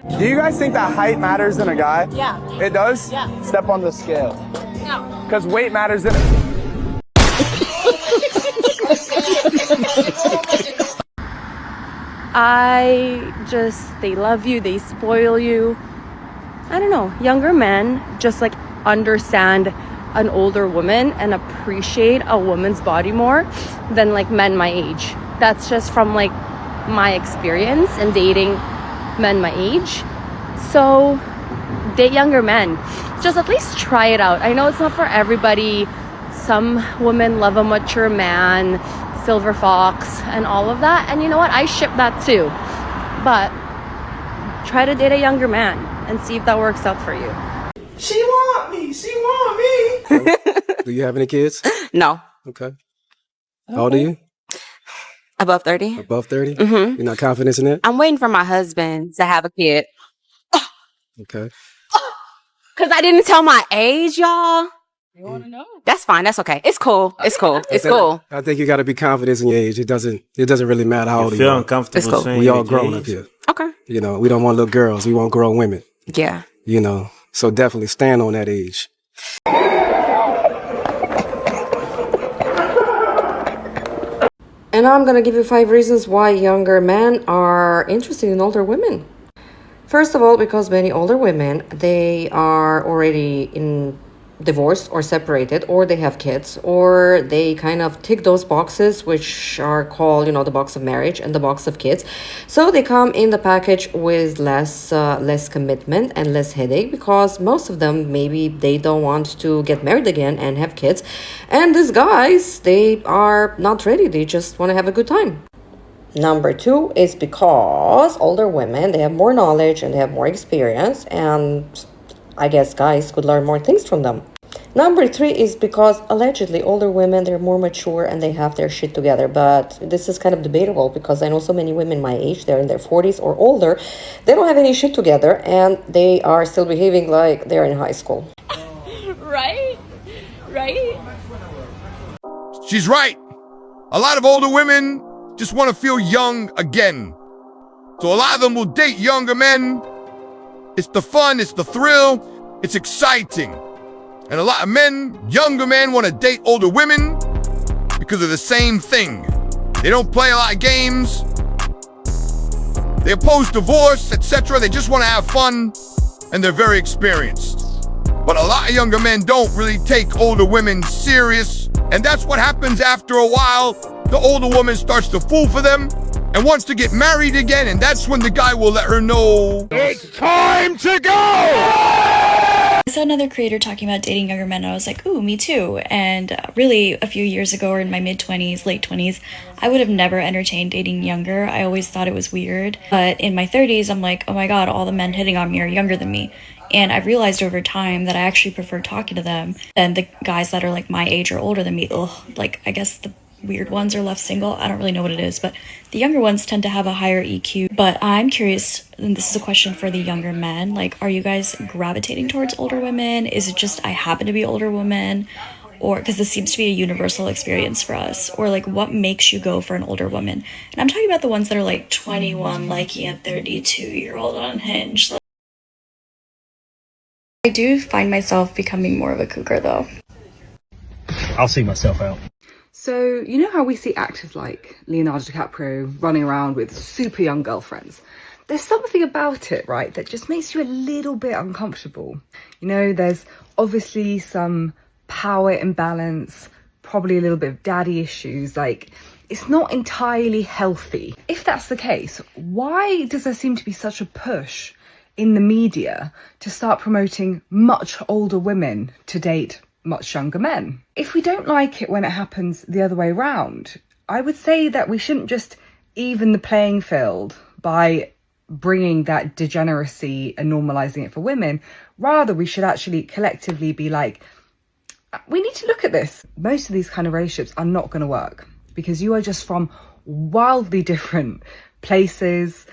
Do you guys think that height matters in a guy? Yeah. It does? Yeah. Step on the scale. No. Because weight matters in it. They love you, they spoil you. I don't know, younger men just like understand an older woman and appreciate a woman's body more than like men my age. That's just from like my experience in dating men my age. So date younger men. Just at least try it out. I know it's not for everybody. Some women love a mature man, silver fox, and all of that. And you know what? I ship that too. But try to date a younger man and see if that works out for you. She want me. She want me. Do you have any kids? No. Okay. How old are you? Above 30. Above 30? Mm-hmm. You're not confident in it? I'm waiting for my husband to have a kid. Okay. Because I didn't tell my age, y'all. You want to know? That's fine. That's okay. It's cool. It's cool. It's cool. I think you got to be confident in your age. It doesn't really matter how old you feel are. uncomfortable It's cool. saying We all your grown age? up here. Okay. You know, we don't want little girls. We want grown women. Yeah. You know, so definitely stand on that age. And I'm gonna give you 5 reasons why younger men are interested in older women. First of all, because many older women, they are already in divorced or separated, or they have kids, or they kind of tick those boxes which are called, you know, the box of marriage and the box of kids. So they come in the package with less commitment and less headache, because most of them, maybe they don't want to get married again and have kids, and these guys, they are not ready. They just want to have a good time. Number 2 is because older women, they have more knowledge and they have more experience, and I guess guys could learn more things from them. Number 3 is because allegedly older women, they're more mature and they have their shit together. But this is kind of debatable, because I know so many women my age, they're in their 40s or older, they don't have any shit together and they are still behaving like they're in high school. Right? Right? She's right. A lot of older women just want to feel young again. So a lot of them will date younger men. It's the fun, it's the thrill, it's exciting. And a lot of men, younger men, want to date older women because of the same thing. They don't play a lot of games. They oppose divorce, etc. They just want to have fun, and they're very experienced. But a lot of younger men don't really take older women serious, and that's what happens after a while. The older woman starts to fool for them and wants to get married again, and that's when the guy will let her know it's time to go! I saw another creator talking about dating younger men, and I was like, ooh, me too. And really, a few years ago, or in my mid-20s, late 20s, I would have never entertained dating younger. I always thought it was weird. But in my 30s, I'm like, oh my god, all the men hitting on me are younger than me. And I've realized over time that I actually prefer talking to them than the guys that are like my age or older than me. Ugh, like, I guess the weird ones are left single. I don't really know what it is, but the younger ones tend to have a higher EQ. But I'm curious, and this is a question for the younger men, like, are you guys gravitating towards older women? Is it just I happen to be older woman? Or because this seems to be a universal experience for us, or like what makes you go for an older woman? And I'm talking about the ones that are like 21 liking a 32-year-old on Hinge. I do find myself becoming more of a cougar though. I'll see myself out. So, you know how we see actors like Leonardo DiCaprio running around with super young girlfriends? There's something about it, right, that just makes you a little bit uncomfortable. You know, there's obviously some power imbalance, probably a little bit of daddy issues, like it's not entirely healthy. If that's the case, why does there seem to be such a push in the media to start promoting much older women to date much younger men? If we don't like it when it happens the other way around, I would say that we shouldn't just even the playing field by bringing that degeneracy and normalizing it for women. Rather, we should actually collectively be like, we need to look at this. Most of these kind of relationships are not going to work because you are just from wildly different places,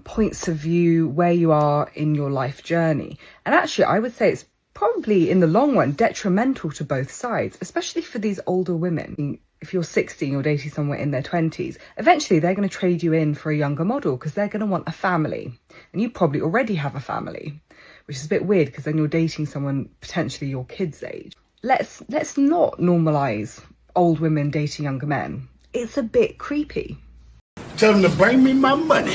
points of view, where you are in your life journey. And actually, I would say it's probably in the long run detrimental to both sides, especially for these older women. if you're 60 and you're dating someone in their 20s, eventually they're going to trade you in for a younger model because they're going to want a family. And you probably already have a family, which is a bit weird because then you're dating someone potentially your kid's age. Let's not normalise old women dating younger men. It's a bit creepy. Tell them to bring me my money.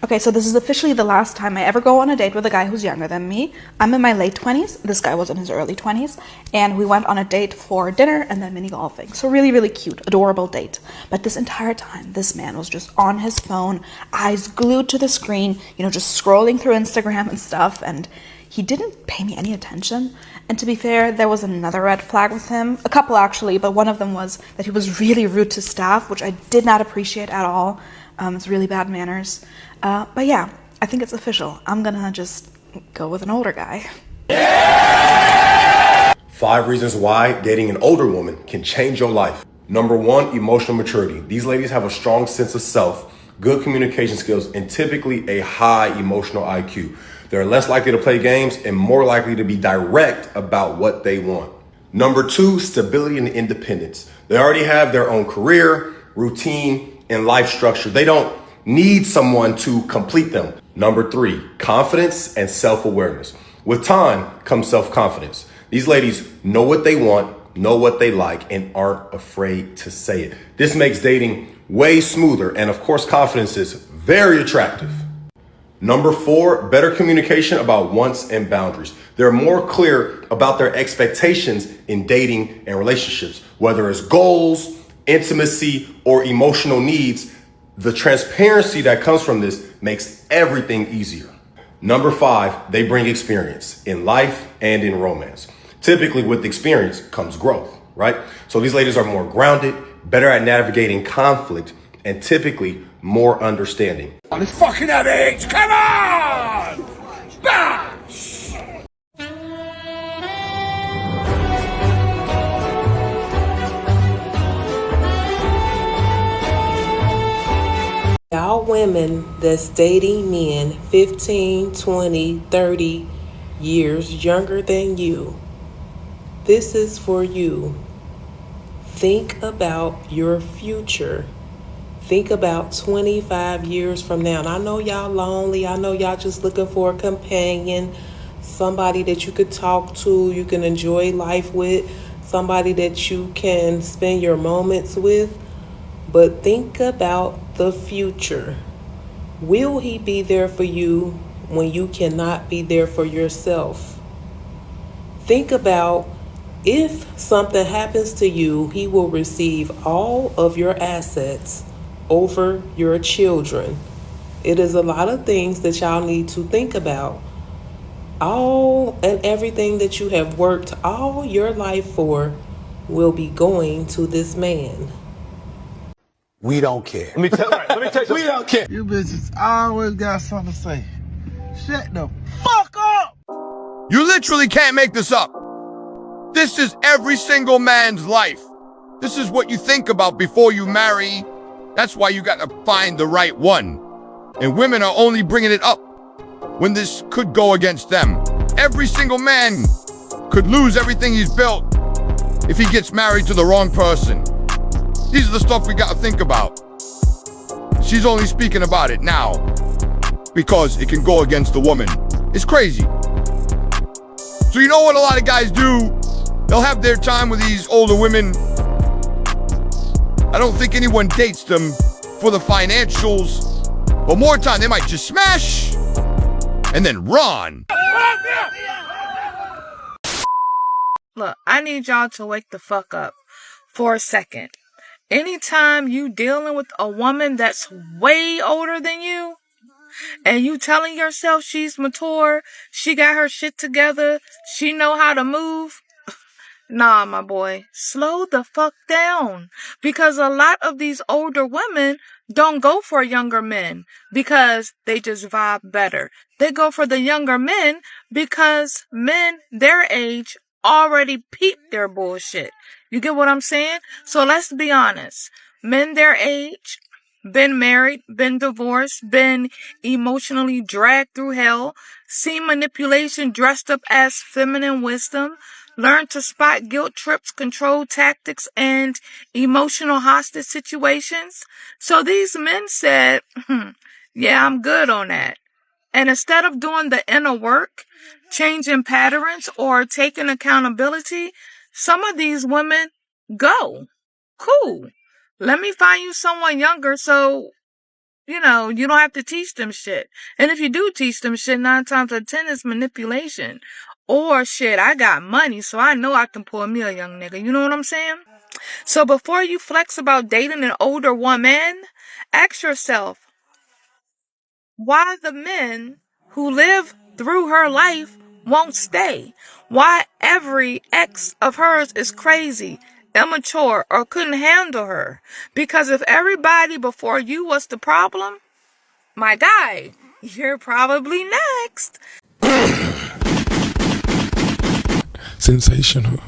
Okay, so this is officially the last time I ever go on a date with a guy who's younger than me. I'm in my late 20s. This guy was in his early 20s. And we went on a date for dinner and then mini golfing. So really, really cute, adorable date. But this entire time, this man was just on his phone, eyes glued to the screen, just scrolling through Instagram and stuff. And he didn't pay me any attention. And to be fair, there was another red flag with him. A couple actually, but one of them was that he was really rude to staff, which I did not appreciate at all. It's really bad manners. But yeah, I think it's official. I'm gonna just go with an older guy. 5 reasons why dating an older woman can change your life. Number 1, emotional maturity. These ladies have a strong sense of self, good communication skills, and typically a high emotional IQ. They're less likely to play games and more likely to be direct about what they want. Number 2, stability and independence. They already have their own career, routine, and life structure. They don't need someone to complete them. Number 3, confidence and self-awareness. With time comes self-confidence. These ladies know what they want, know what they like, and aren't afraid to say it. This makes dating way smoother, and of course, confidence is very attractive. Number 4, better communication about wants and boundaries. They're more clear about their expectations in dating and relationships, whether it's goals, intimacy, or emotional needs. The transparency that comes from this makes everything easier. Number 5, they bring experience in life and in romance. Typically with experience comes growth, right? So these ladies are more grounded, better at navigating conflict, and typically more understanding. On this fucking out of age, come on! Bash! Y'all women that's dating men 15, 20, 30 years younger than you, this is for you. Think about your future. Think about 25 years from now. And I know y'all lonely. I know y'all just looking for a companion, somebody that you could talk to, you can enjoy life with, somebody that you can spend your moments with. But think about the future. Will he be there for you when you cannot be there for yourself? Think about if something happens to you, he will receive all of your assets over your children. It is a lot of things that y'all need to think about. All and everything that you have worked all your life for will be going to this man. We don't care. Let me tell you. We don't care. You bitches always got something to say. Shut the fuck up! You literally can't make this up. This is every single man's life. This is what you think about before you marry. That's why you gotta find the right one. And women are only bringing it up when this could go against them. Every single man could lose everything he's built if he gets married to the wrong person. These are the stuff we gotta think about. She's only speaking about it now because it can go against the woman. It's crazy. So you know what a lot of guys do? They'll have their time with these older women. I don't think anyone dates them for the financials, but more time they might just smash and then run. Look, I need y'all to wake the fuck up for a second. Anytime you dealing with a woman that's way older than you, and you telling yourself she's mature, she got her shit together, she know how to move, nah, my boy, slow the fuck down. Because a lot of these older women don't go for younger men because they just vibe better. They go for the younger men because men their age already peeped their bullshit. You get what I'm saying? So let's be honest. Men their age, been married, been divorced, been emotionally dragged through hell, seen manipulation dressed up as feminine wisdom, learn to spot guilt trips, control tactics, and emotional hostage situations. So these men said, yeah, I'm good on that. And instead of doing the inner work, changing patterns, or taking accountability, some of these women go, cool, let me find you someone younger so, you don't have to teach them shit. And if you do teach them shit, 9 times out of 10 is manipulation. Or shit, I got money, so I know I can pull me a young nigga. You know what I'm saying? So before you flex about dating an older woman, ask yourself, why the men who live through her life won't stay? Why every ex of hers is crazy, immature, or couldn't handle her? Because if everybody before you was the problem, my guy, you're probably next. Sensational.